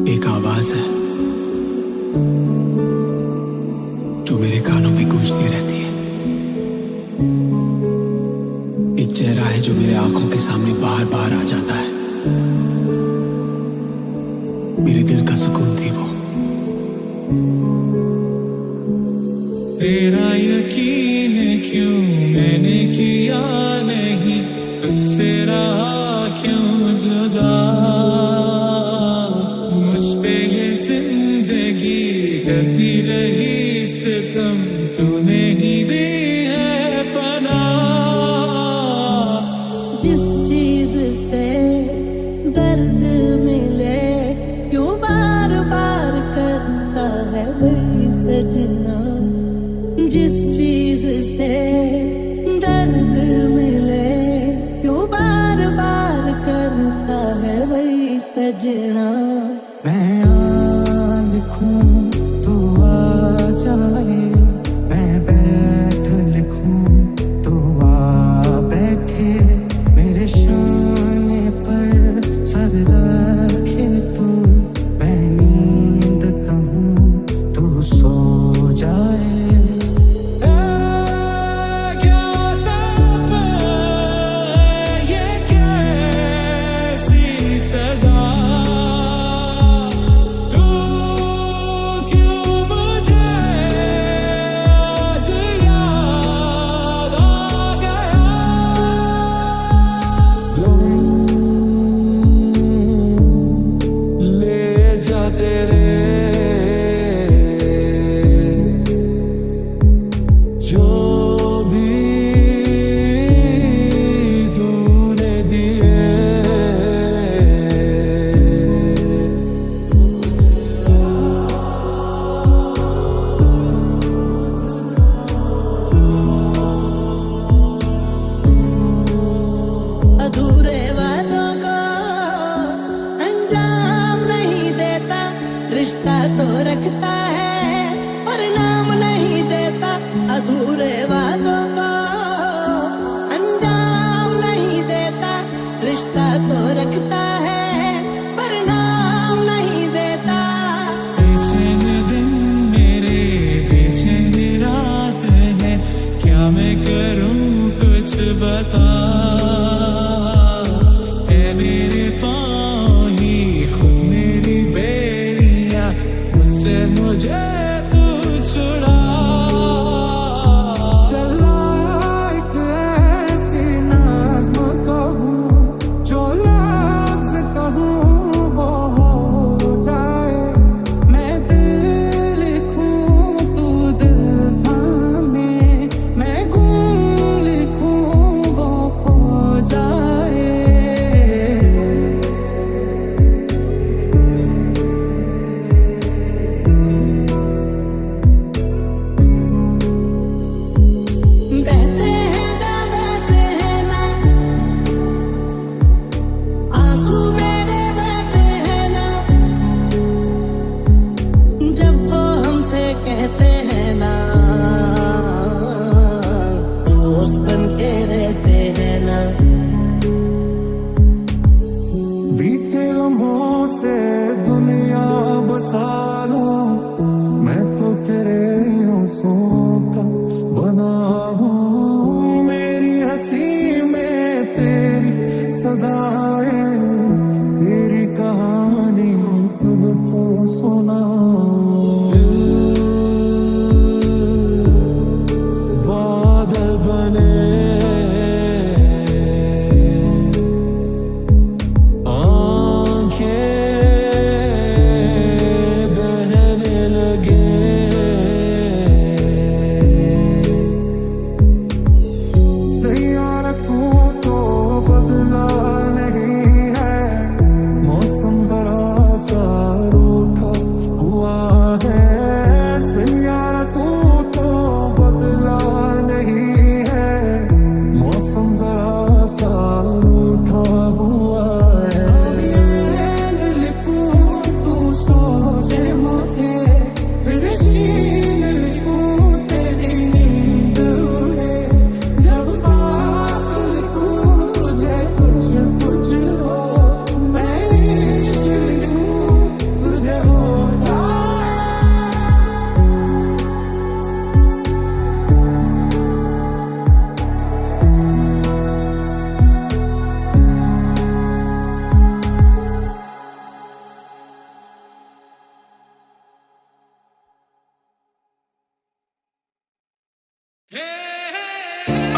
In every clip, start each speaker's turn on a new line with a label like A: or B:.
A: एक आवाज है जो मेरे कानों में गूंजती रहती है। एक चेहरा है जो मेरे आंखों के सामने बार बार आ जाता है। मेरे दिल का सुकून थी वो।
B: तेरा यकीन क्यों मैंने किया नहीं, तुझसे रहा क्यों जुदा। मुझ पे ये जिंदगी करती रही सितम, तूने ही दी है पनाह।
C: जिस चीज से दर्द मिले क्यों बार बार करता है वही सजना। जिस चीज से दर्द मिले क्यों बार बार करता है वही सजना।
D: मैं आ लिखूं तू आ जाए, मैं बैठ लिखूं तू आ बैठे, मेरे शाने पर सर रखे तू, मैं नींद कहूं तू सो जाए।
C: अधूरे वादों को अंजाम नहीं देता, रिश्ता तो रखता है पर नाम नहीं देता। अधूरे वादों को अंजाम नहीं देता, रिश्ता तो रखता है पर नाम नहीं देता।
B: बेचैन दिन मेरे बेचैन रात है, क्या मैं करूं कुछ बता। मेरे पाँव ही खुद मेरी बेड़ियाँ, मुझसे मुझे तू छुड़ा।
D: चला एक ऐसी नज़्म कहूँ, जो लफ्ज़ कहूँ वो हो जाए। मैं दिल लिखूँ तू दिल थामे, मैं गुम लिखूँ वो खो जाए।
C: कहते हैं ना दोस्त बन के रहते हैं ना।
D: बीते लम्हों से दुनिया बसा लो, मैं तो तेरे आंसुओं का बना हूँ। मेरी हंसी में तेरी सदाएं, तेरी कहानी खुद को सुना।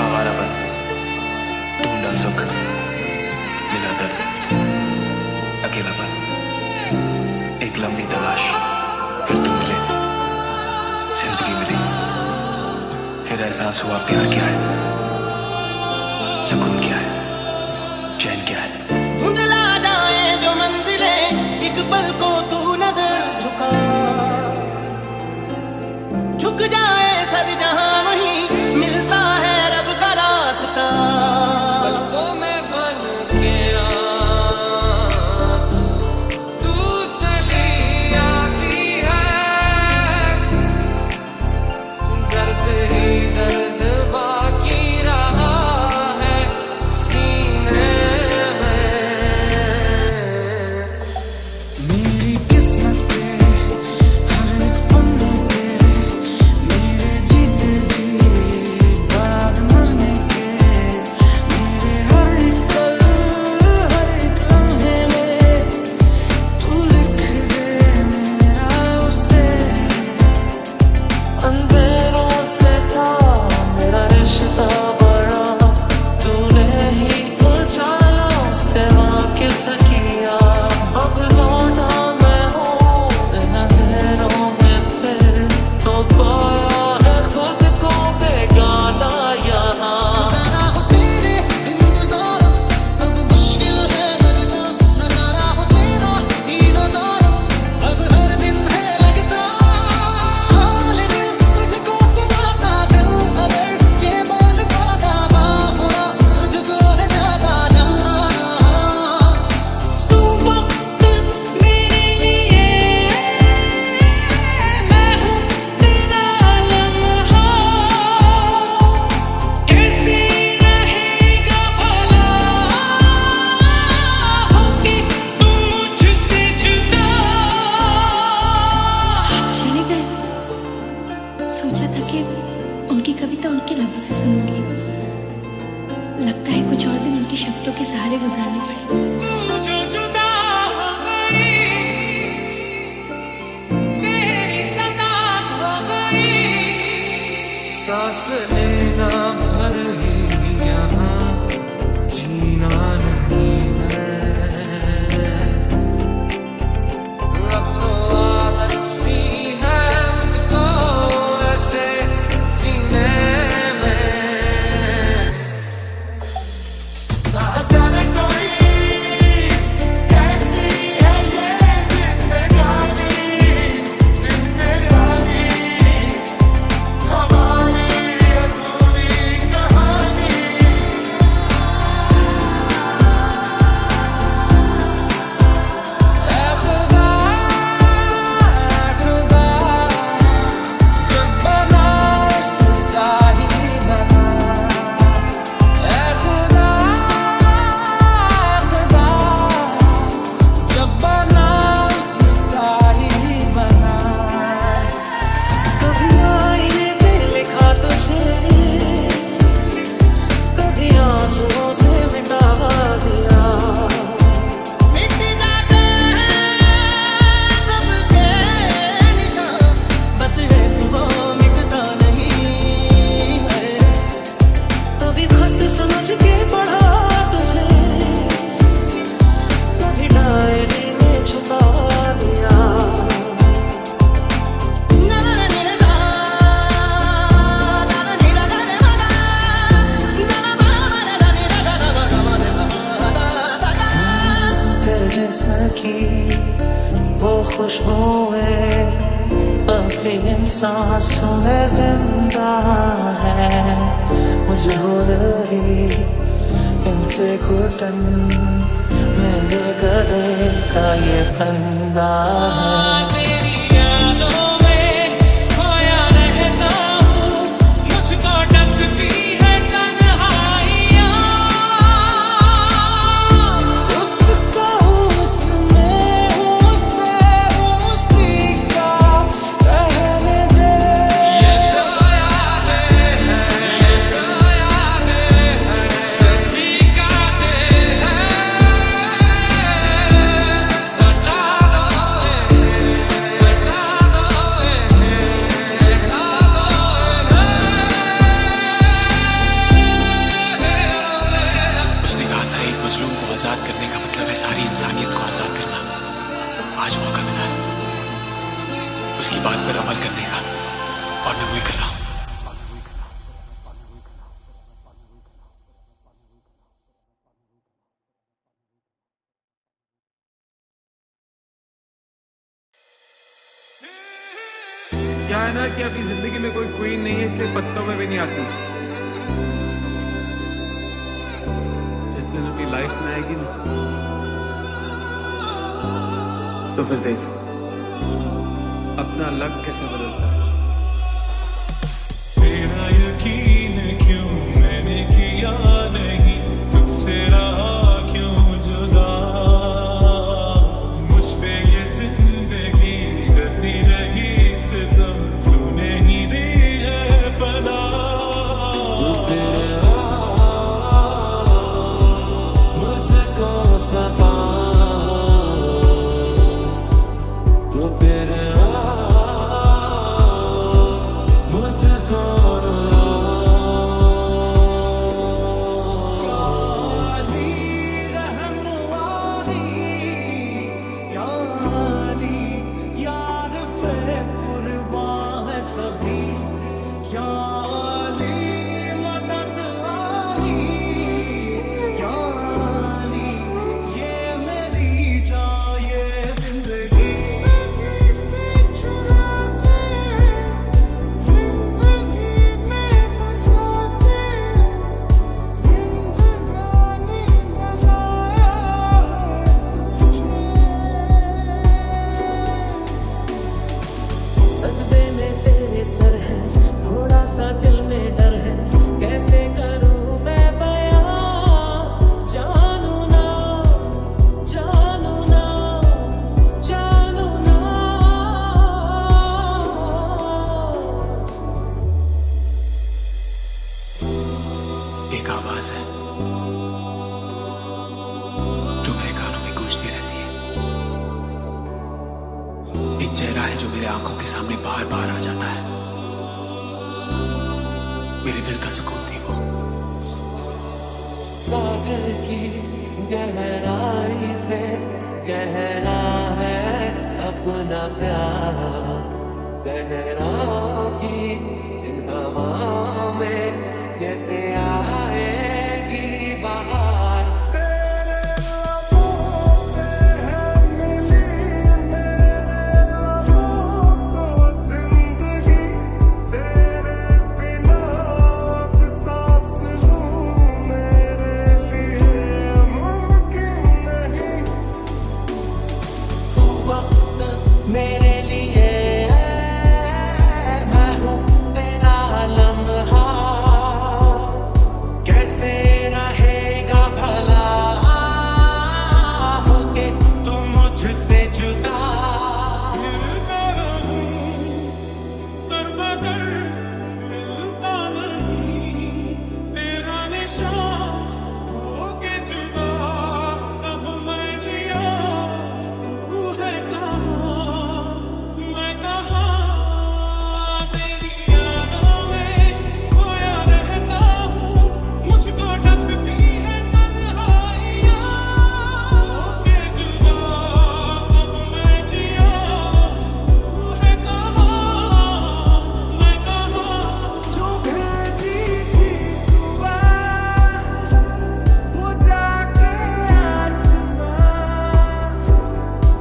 A: आवारापन, ढूंढा सुख, मिला दर्द, अकेलापन, एक लंबी तलाश, फिर तुम मिले, जिंदगी मिली, फिर एहसास हुआ प्यार क्या है, सुकून क्या है, चैन क्या है।
C: धुंधला जाए जो मंजिलें, एक पल को तू नजर झुक जाए सर जहां वहीं मिलता है रब का रास्ता।
B: पलकों में बन के आंसू तू चली आती है, दर्द ही दर्द बाकी रहा है सीने में।
E: मेरी किस्मत के हर एक पन्ने पे मेरे जीते जी बाद मरने के, मेरे हर एक पल हर एक लम्हे में तू लिख दे मेरा उसे। अंधेरों से था मेरा रिश्ता बड़ा, तूने ही उजालों से वाकिफ किया। अब लौटा मैं हूँ इन अंधेरों में फिर, तो पाया है खुद को बेगाना यहाँ। नजारा हो तेरे बिन गुजारा, अब मुश्किल है लगता। नजारा हो तेरा ही नजारा, अब हर दिन है लगता। हाल दिल तुझको सुनाता, दिल अगर ये बोल पाता, बाखुदा तुझको है ज्यादा जाना। तू वक्त मेरे लिए, मैं हूँ तेरा लम्हा। कैसे रहेगा भला होके तुम मुझसे जुदा।
F: चले गए। सोचा था कि उनकी कविता उनके लबों से सुनूंगी, लगता है कुछ और दिन उनके शब्दों के सहारे गुजारने पड़े।
E: तू जो जुदा हो गई, तेरी सदा हो गई।
B: सांस लेना भर ही यहाँ जीना नहीं है। अब तो आदत सी है मुझको ऐसे जीने में।
E: ना जाने कोई कैसी है ये जिंदगानी, जिंदगानी हमारी अधूरी कहानी। ऐ खुदा, खुदा, जब बना उसका ही बना। ऐ खुदा, खुदा, जब बना उसका ही बना। कभी आईने पे लिखा तुझे, कभी आंसुओं से मिटा दिया।
C: मिट जाते हैं सबके निशान, बस एक वो मिटता नहीं है।
E: कभी खत समझ के पढ़ा तुझे, कभी डायरी में छुपा दिया। तेरे जिस्म की वो खुशबुएं अब भी इन सांसों में जिंदा है। मुझे हो रही इनसे घुटन, मेरे गले का ये फंदा है। तेरी यादों में खोया रहता हूँ, मुझको डसती है तन्हाइयाँ। उसका उसमें उसे उसी का रहने दे।
B: ये जोया है सभी का दिल है, लौटा दो
A: आज मौका मिला है उसकी बात पर अमल करने का, और मैं वही कर रहा हूं।
G: क्या है ना कि अभी जिंदगी में कोई क्वीन नहीं है, इसलिए पत्तों में भी नहीं आती। जिस दिन अपनी लाइफ में आएगी ना, तो फिर देख अपना लक कैसे बदलता है।
D: तेरा यकीन क्यों मैंने किया नहीं, तुझसे रहा क्यों जुदा, मुझ पे ये जिंदगी करती रही सितम, तूने ही दी है पना। मुझको सता तो फिर मुझको
E: सजदे में तेरे सर है, थोड़ा सा दिल में डर है, कैसे करूं मैं बयां, जानू ना जानू ना जानू ना।
A: एक आवाज है जो मेरे कानों में गूंजती रहती है, एक चेहरा है जो मेरे आंखों के सामने बार बार आ जाता है, मेरे दिल का सुकून थी वो।
E: सागर की गहराई से गहरा है अपना प्यार, सहराओं की इन हवाओं में कैसे आएगी बहार।
D: तेरे लबों पे है मिली मेरे लबों को जिंदगी, तेरे बिना अब सांस लूं मेरे लिए मुमकिन नहीं।
E: वक्त मेरे लिए मैं हूँ तेरा लम्हा, कैसे रहेगा भला होके तुम मुझसे जुदा।
D: फिरता रहूं दर बदर मिलता नहीं, तेरा निशान होके जुदा, अब मैं जिया तू है कहाँ, मैं कहाँ। तेरी यादों में खोया रहता हूँ, मुझको डसती है तन्हाइयाँ, होके जुदा अब मैं जिया तू है कहाँ, मैं कहाँ। जो भेजी थी दुआ वो जाके आसमां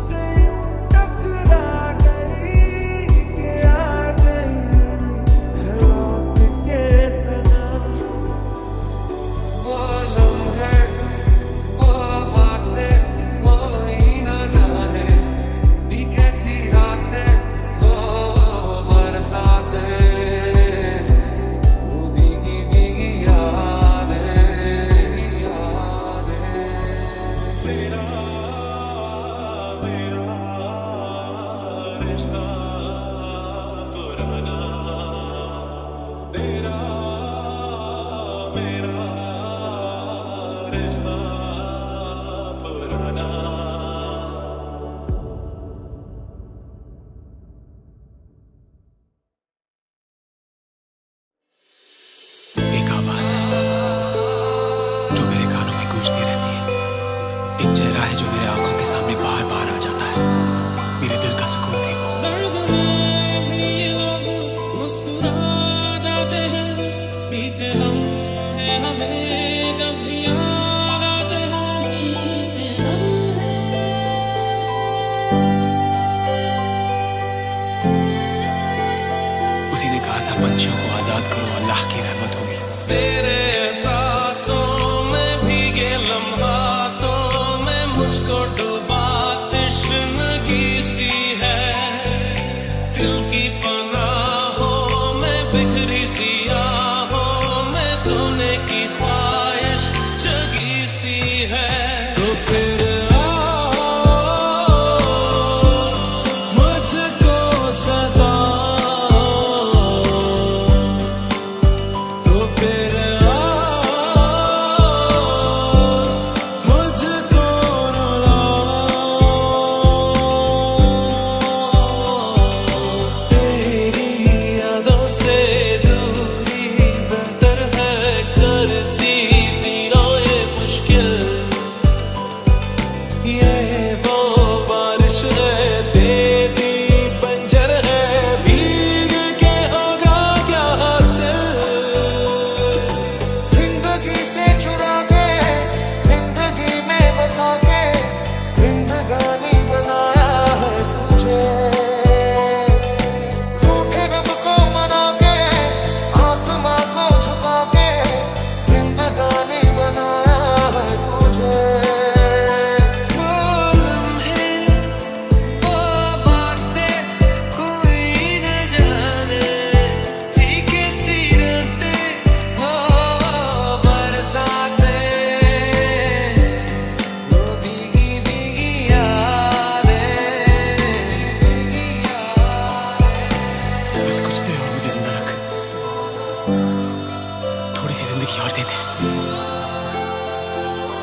D: से यूं टकरा गई कि आ गई है लौट के सदा।
B: वो लम्हे, वो बातें कोई न जाने, दी कैसी रातें, वो बरसातें, वो भीगी भीगी यादें, यादें।
D: तेरा मेरा रिश्ता पुराना, तेरा मेरा रिश्ता पुराना।
A: एक आवाज है जो मेरे कानों में गूंजती रहती है, एक चेहरा है जो मेरे आंखों के सामने बार बार आ जाता है, पंछियों को आजाद करो, अल्लाह की रहमत होगी।
E: तेरे एहसासों में भीगे लम्हातों में मुझको डूबा तश्नगी सी है। दिल की पनाहों में बिखरी सी आहों में सोने की ख्वाहिश जगी सी है। तो फिर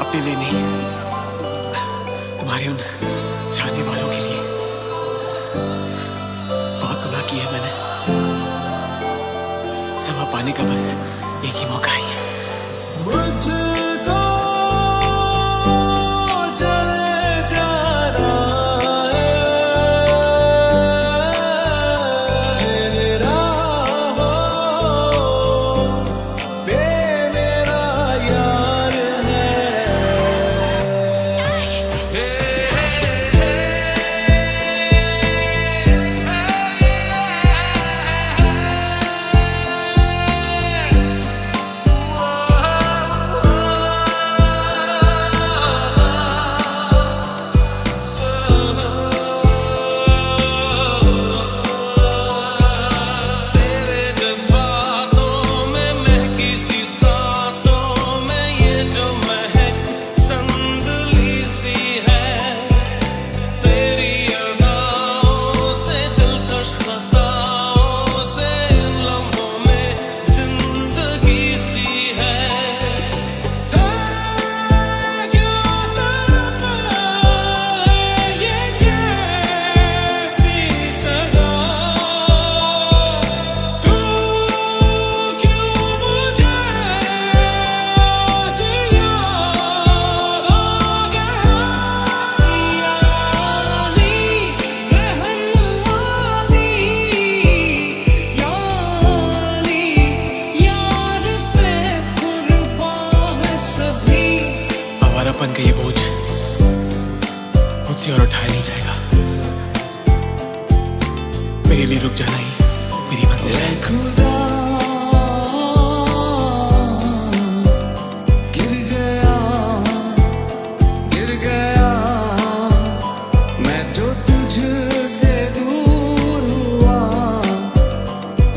A: अपने लिए नहीं, तुम्हारे उन चाहने वालों के लिए। बहुत गुनाह किया मैंने, समा पाने का बस एक ही मौका ही है।
E: मुझको चले जाना है, तेरा हो मेरा यार है।
A: आवारापन का ये बोझ मुझसे और उठाया नहीं जाएगा। मेरे लिए रुक जाना ही मेरी मंजिल है।
E: खुदा गिर गया मैं जो तुझसे दूर हुआ।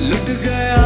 E: लुट गया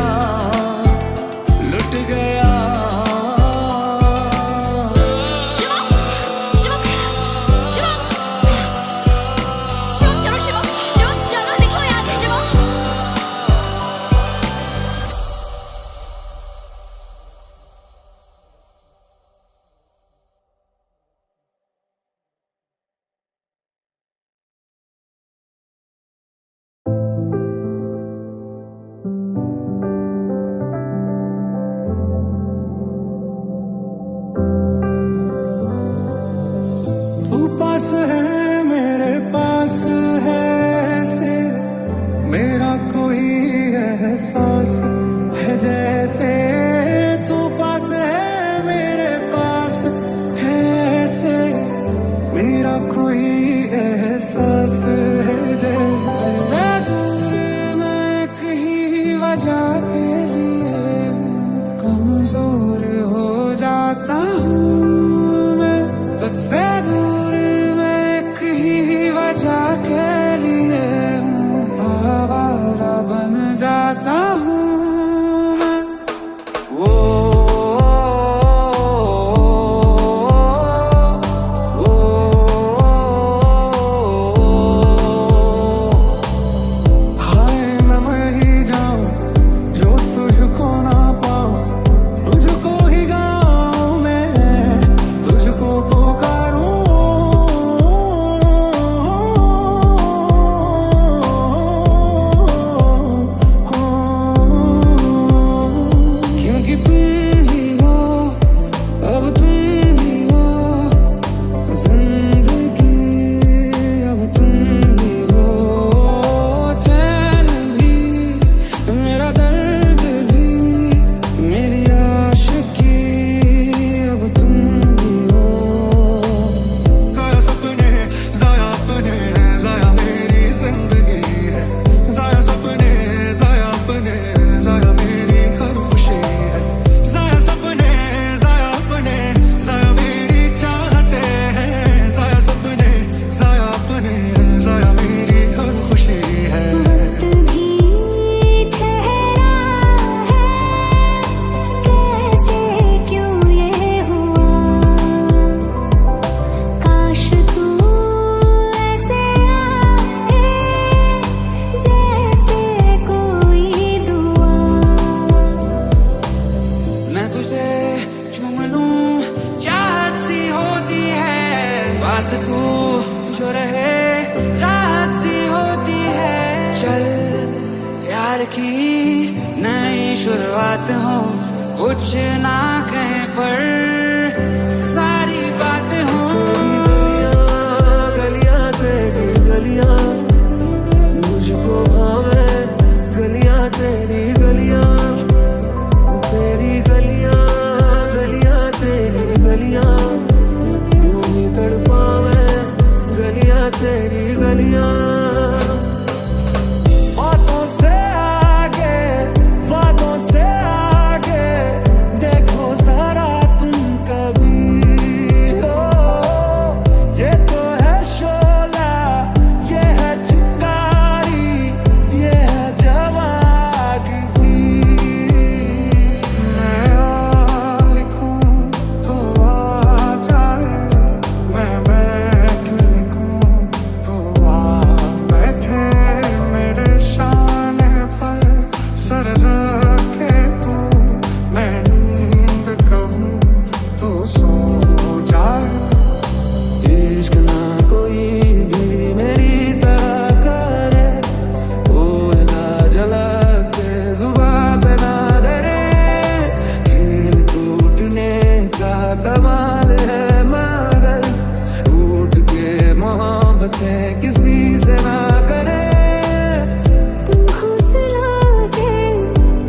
B: जाता हूँ मैं वो हाय मैं मर ही जाऊं जो तुझको ना पाऊं तुझको ही गाऊं मैं तुझको पुकारूं क्योंकि तुम ही हो अब तुम ही हो जिंदगी अब तुम ही हो चैन भी मेरा दर्द भी मेरी आशिकी अब तुम ही हो ज़ाया सपने ज़ाया अपने ज़ाया मेरी जिंदगी है ज़ाया सपने ज़ाया अपने ज़ाया मेरी हर खुशी है ज़ाया सपने ज़ाया अपने ज़ाया मेरी चाहते हैं ज़ाया सपने ज़ाया अपने ज़ाया मेरी हर खुशी है
F: वक्त भी ठहरा है कैसे क्यों ये हुआ काश तू ऐसे आए जैसे कोई दुआ
B: मैं तुझे चूम लूं चाहत सी होती है पास तू जो रहे राहत सी होती है चल प्यार की नई शुरुआत हो कुछ ना कहे पर सारी बातें हो
E: गलियां तेरी गलियां मुझको भावे गलियां तेरी गलियां तेरी गलियां गलियां तेरी गलियां यूं ही तड़पावे गलियां तेरी गलियां बातों से आगे बातों से आगे देखो जरा तुम कभी हो ये तो है शोला ये है चिंगारी ये है जवानी
B: मैं आ लिखूं तो आ जाए मैं बैठ लिखूं तो आ बैठे मेरे शाने पर सर रखे तू मैं नींद कहूं तो सो जाए
E: इश्क ना कोई भी मेरी तरह करे ओ इलाज अलग के जुबान पे ना धरे खेल टूटने का कमाल है मगर टूट के मोहब्बतें किसी से ना करे
F: तू हौसला है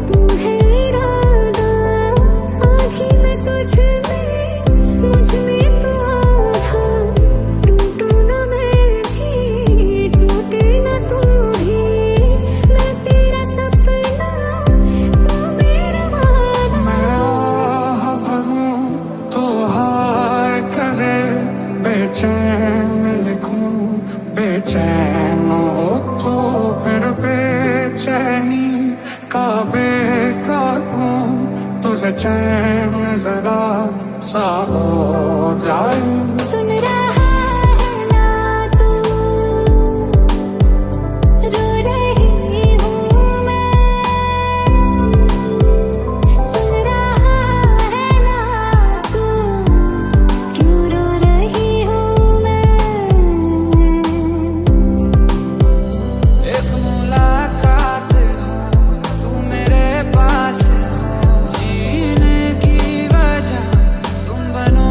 F: तू है इरादा आँखी में तुझ में मुझ में तू आधा टूटू न मैं भी टूटे न तू भी मैं तेरा सपना तू मेरा वादा
B: मैं आह भरूं तो हाय करे बेचैन लिखूं बेचैन हो तो फिर बेचैनी का बेकारूं तुझे चैन जरा सा हो जाए
F: सुन रहा है ना तू रो रही हूँ मैं सुन रहा है ना तू क्यों रो रही हूँ मैं
B: एक मुलाकात हो तू मेरे पास हो जीने की वजह तुम बनो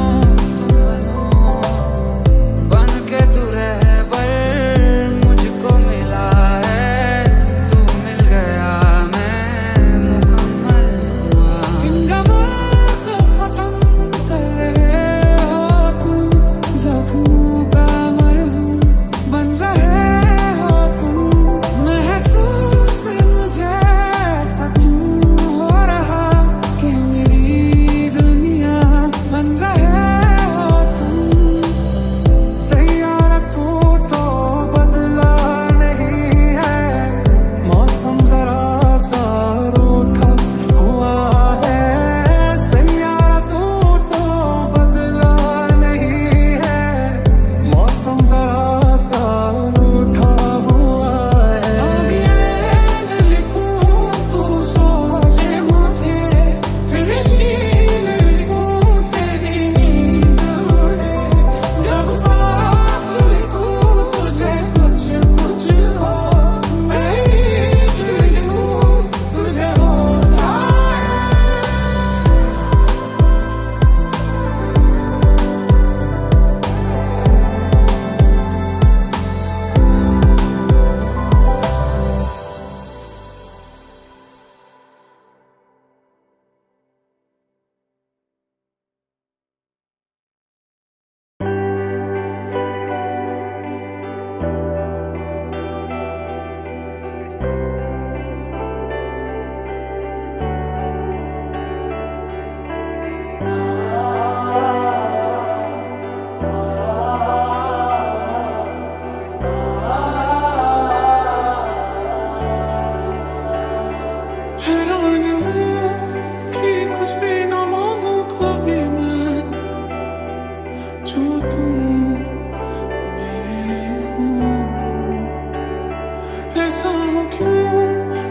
D: ऐसा हो क्यों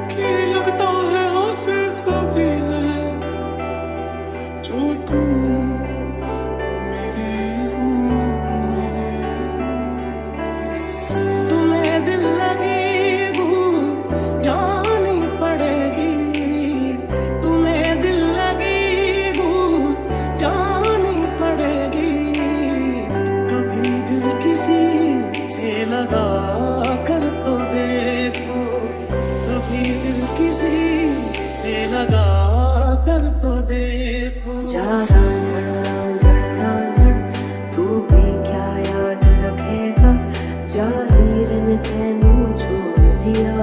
D: कि लगता है हासिल सभी है जो तुम मेरे हो, मेरे हो।
C: तुम्हें दिल लगी भूल जानी पड़ेगी, तुम्हें दिल लगी भूल जानी पड़ेगी। कभी दिल किसी से लगा कर तो देखो, कभी दिल किसी से लगा कर तो देखो।
H: जरा जड़ तू भी क्या याद रखेगा, जाहिर ने तेनू छोड़ दिया।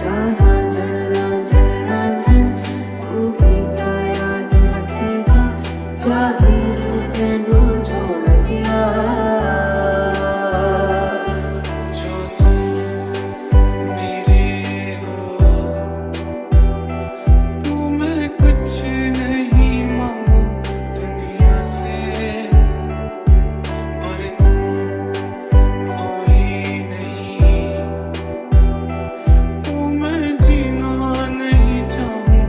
H: जरा जड़ तू भी क्या याद रखेगा, जाहिर ने तेनू छोड़ दिया।
D: जो तुम मेरे हो, तुम्हें कुछ नहीं मांगो दुनिया से, और तुम हो ही नहीं। तुम्हें जीना नहीं चाहूं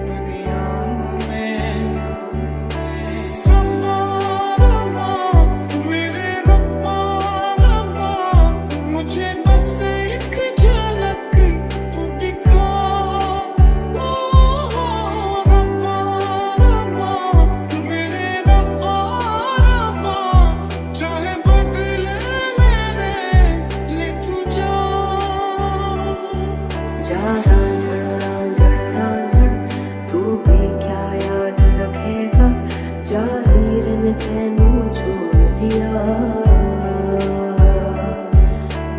D: दुनिया में। रब्बा रब्बा मेरे रब्बा रब्बा, मुझे बस एक झलक तू दिखा। रब्बा रब्बा मेरे रब्बा रब्बा, चाहे बदले ले तू जा।
H: जरा जड़ तू भी क्या याद रखेगा, जाहिर ने तेनू छोड़ दिया।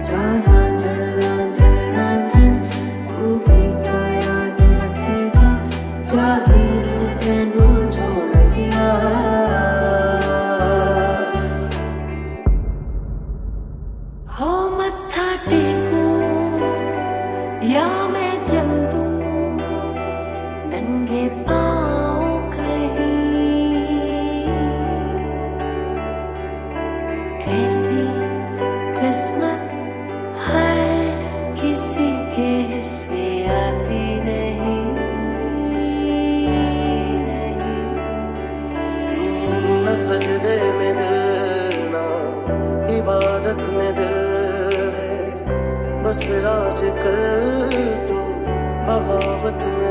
H: जरा जड़ तू भी क्या याद रखेगा, जाहिर ने तेनू छोड़ दिया। हो मत्था टेको या मैं चल दूं नंगे पाँव कहीं, ऐसी किस्मत हर किसी के हिस्से आती नहीं।
E: न सजदे में दिल, ना इबादत में दिल है, बस राज कर तो बगावत में